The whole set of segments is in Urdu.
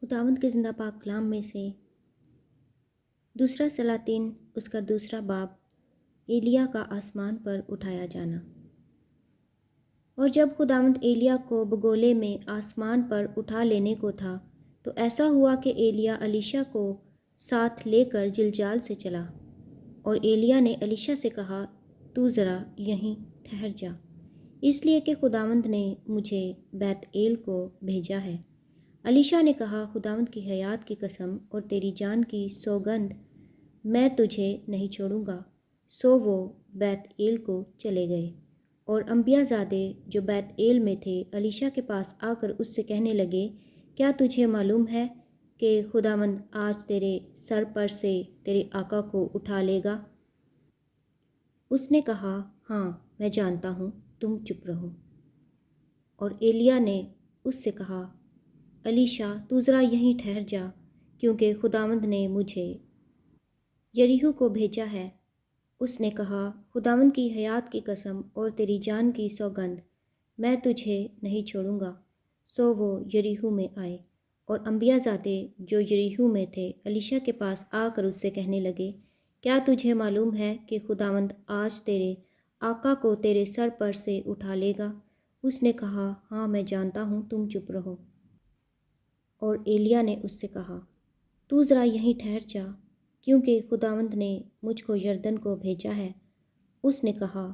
خداوند کے زندہ پاک کلام میں سے دوسرا سلاطین اس کا دوسرا باب، ایلیا کا آسمان پر اٹھایا جانا۔ اور جب خداوند ایلیا کو بگولے میں آسمان پر اٹھا لینے کو تھا تو ایسا ہوا کہ ایلیا الیشا کو ساتھ لے کر جلجال سے چلا، اور ایلیا نے الیشا سے کہا، تو ذرا یہیں ٹھہر جا، اس لیے کہ خداوند نے مجھے بیت ایل کو بھیجا ہے۔ الیشا نے کہا، خداوند کی حیات کی قسم اور تیری جان کی سوگند، میں تجھے نہیں چھوڑوں گا۔ سو وہ بیت ایل کو چلے گئے، اور انبیاء زادے جو بیت ایل میں تھے الیشا کے پاس آ کر اس سے کہنے لگے، کیا تجھے معلوم ہے کہ خداوند آج تیرے سر پر سے تیرے آقا کو اٹھا لے گا؟ اس نے کہا، ہاں میں جانتا ہوں، تم چپ رہو۔ اور ایلیا نے اس سے کہا، الیشا تو ذرا یہیں ٹھہر جا، کیونکہ خداوند نے مجھے یریحو کو بھیجا ہے۔ اس نے کہا، خداوند کی حیات کی قسم اور تیری جان کی سوگند، میں تجھے نہیں چھوڑوں گا۔ سو وہ یریحو میں آئے، اور انبیاء زادے جو یریحو میں تھے الیشا کے پاس آ کر اس سے کہنے لگے، کیا تجھے معلوم ہے کہ خداوند آج تیرے آقا کو تیرے سر پر سے اٹھا لے گا؟ اس نے کہا، ہاں میں جانتا ہوں، تم چپ رہو۔ اور ایلیا نے اس سے کہا، تو ذرا یہیں ٹھہر جا، کیونکہ خداوند نے مجھ کو یردن کو بھیجا ہے۔ اس نے کہا،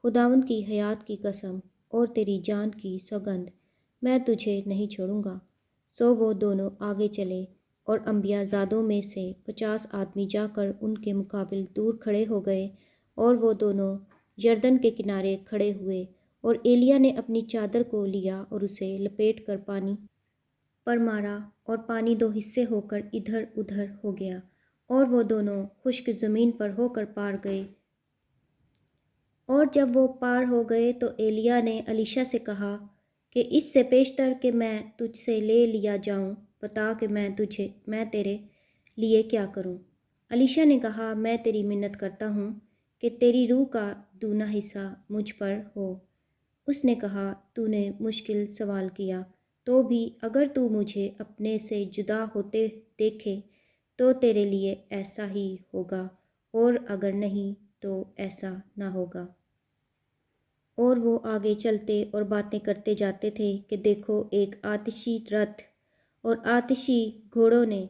خداوند کی حیات کی قسم اور تیری جان کی سوگند، میں تجھے نہیں چھوڑوں گا۔ سو وہ دونوں آگے چلے، اور انبیاء زادوں میں سے 50 آدمی جا کر ان کے مقابل دور کھڑے ہو گئے، اور وہ دونوں یردن کے کنارے کھڑے ہوئے، اور ایلیا نے اپنی چادر کو لیا اور اسے لپیٹ کر پانی پر مارا، اور پانی 2 حصے ہو کر ادھر ادھر ہو گیا، اور وہ دونوں خشک زمین پر ہو کر پار گئے۔ اور جب وہ پار ہو گئے تو ایلیا نے الیشا سے کہا کہ اس سے پیشتر کہ میں تجھ سے لے لیا جاؤں، بتا کہ میں تیرے لیے کیا کروں؟ الیشا نے کہا، میں تیری منت کرتا ہوں کہ تیری روح کا دونا حصہ مجھ پر ہو۔ اس نے کہا، تو نے مشکل سوال کیا، تو بھی اگر تو مجھے اپنے سے جدا ہوتے دیکھے تو تیرے لیے ایسا ہی ہوگا، اور اگر نہیں تو ایسا نہ ہوگا۔ اور وہ آگے چلتے اور باتیں کرتے جاتے تھے کہ دیکھو، ایک آتشی رتھ اور آتشی گھوڑوں نے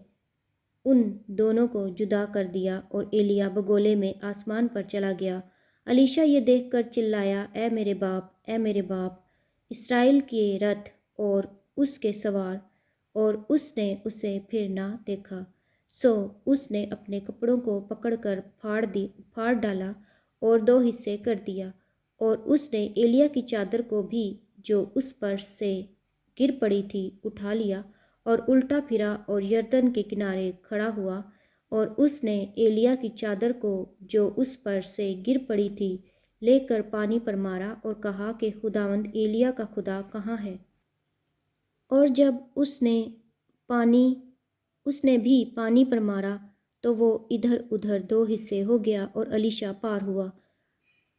ان دونوں کو جدا کر دیا، اور ایلیا بگولے میں آسمان پر چلا گیا۔ الیشا یہ دیکھ کر چلایا، اے میرے باپ، اے میرے باپ، اسرائیل کے رتھ اور اس کے سوار! اور اس نے اسے پھر نہ دیکھا۔ سو اس نے اپنے کپڑوں کو پکڑ کر پھاڑ ڈالا اور 2 حصے کر دیا، اور اس نے ایلیا کی چادر کو بھی جو اس پر سے گر پڑی تھی اٹھا لیا، اور الٹا پھرا اور یردن کے کنارے کھڑا ہوا، اور اس نے ایلیا کی چادر کو جو اس پر سے گر پڑی تھی لے کر پانی پر مارا، اور کہا کہ خداوند ایلیا کا خدا کہاں ہے؟ اور جب اس نے بھی پانی پر مارا تو وہ ادھر ادھر 2 حصے ہو گیا، اور الیشا پار ہوا۔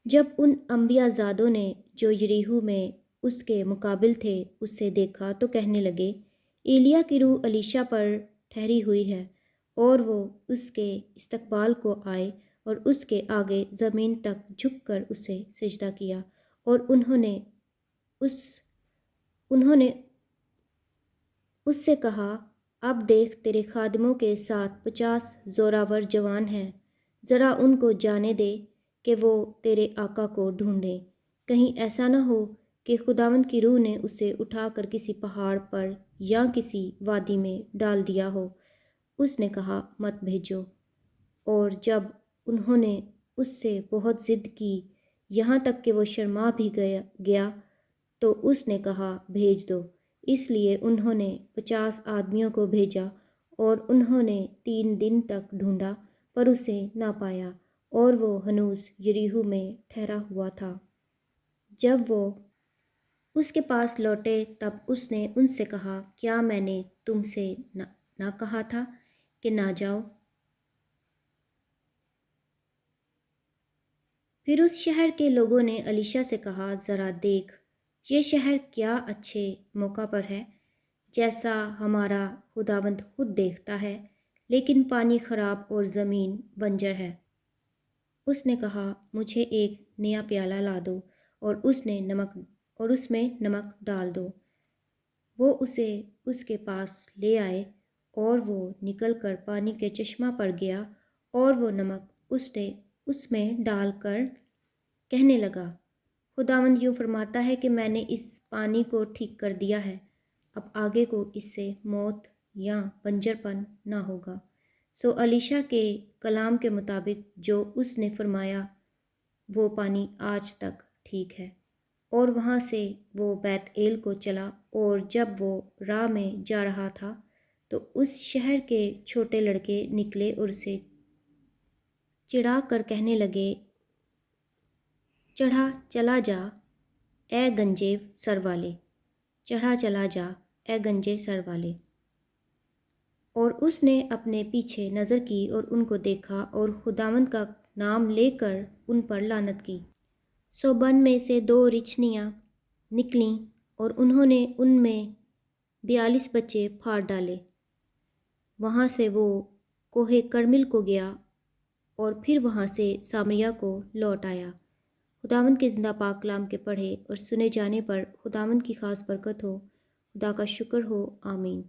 جب ان انبیاء زادوں نے جو یریحو میں اس کے مقابل تھے اس سے دیکھا تو کہنے لگے، ایلیا کی روح الیشا پر ٹھہری ہوئی ہے۔ اور وہ اس کے استقبال کو آئے اور اس کے آگے زمین تک جھک کر اسے سجدہ کیا، اور انہوں نے اس سے کہا، اب دیکھ، تیرے خادموں کے ساتھ 50 زوراور جوان ہیں، ذرا ان کو جانے دے کہ وہ تیرے آقا کو ڈھونڈیں، کہیں ایسا نہ ہو کہ خداوند کی روح نے اسے اٹھا کر کسی پہاڑ پر یا کسی وادی میں ڈال دیا ہو۔ اس نے کہا، مت بھیجو۔ اور جب انہوں نے اس سے بہت ضد کی، یہاں تک کہ وہ شرما بھی گیا تو اس نے کہا، بھیج دو۔ اس لیے انہوں نے 50 آدمیوں کو بھیجا، اور انہوں نے 3 دن تک ڈھونڈا پر اسے نہ پایا، اور وہ ہنوز یریحو میں ٹھہرا ہوا تھا۔ جب وہ اس کے پاس لوٹے تب اس نے ان سے کہا، کیا میں نے تم سے نہ کہا تھا کہ نہ جاؤ؟ پھر اس شہر کے لوگوں نے الیشا سے کہا، ذرا دیکھ، یہ شہر کیا اچھے موقع پر ہے، جیسا ہمارا خداوند خود دیکھتا ہے، لیکن پانی خراب اور زمین بنجر ہے۔ اس نے کہا، مجھے ایک نیا پیالہ لا دو اور اس میں نمک ڈال دو۔ وہ اسے اس کے پاس لے آئے اور وہ نکل کر پانی کے چشمہ پر گیا اور وہ نمک اس میں ڈال کر کہنے لگا، خداوند یوں فرماتا ہے کہ میں نے اس پانی کو ٹھیک کر دیا ہے، اب آگے کو اس سے موت یا بنجر پن نہ ہوگا۔ سو الیشا کے کلام کے مطابق جو اس نے فرمایا وہ پانی آج تک ٹھیک ہے۔ اور وہاں سے وہ بیت ایل کو چلا، اور جب وہ راہ میں جا رہا تھا تو اس شہر کے چھوٹے لڑکے نکلے اور اسے چڑھا کر کہنے لگے، چڑھا چلا جا اے گنجے سر والے، چڑھا چلا جا اے گنجے سر والے۔ اور اس نے اپنے پیچھے نظر کی اور ان کو دیکھا اور خداوند کا نام لے کر ان پر لعنت کی۔ سو بن میں سے 2 رچھنیاں نکلیں اور انہوں نے ان میں 42 بچے پھاڑ ڈالے۔ وہاں سے وہ کوہ کرمل کو گیا اور پھر وہاں سے سامریہ کو لوٹ آیا۔ خداوند کے زندہ پاک کلام کے پڑھے اور سنے جانے پر خداوند کی خاص برکت ہو۔ خدا کا شکر ہو، آمین۔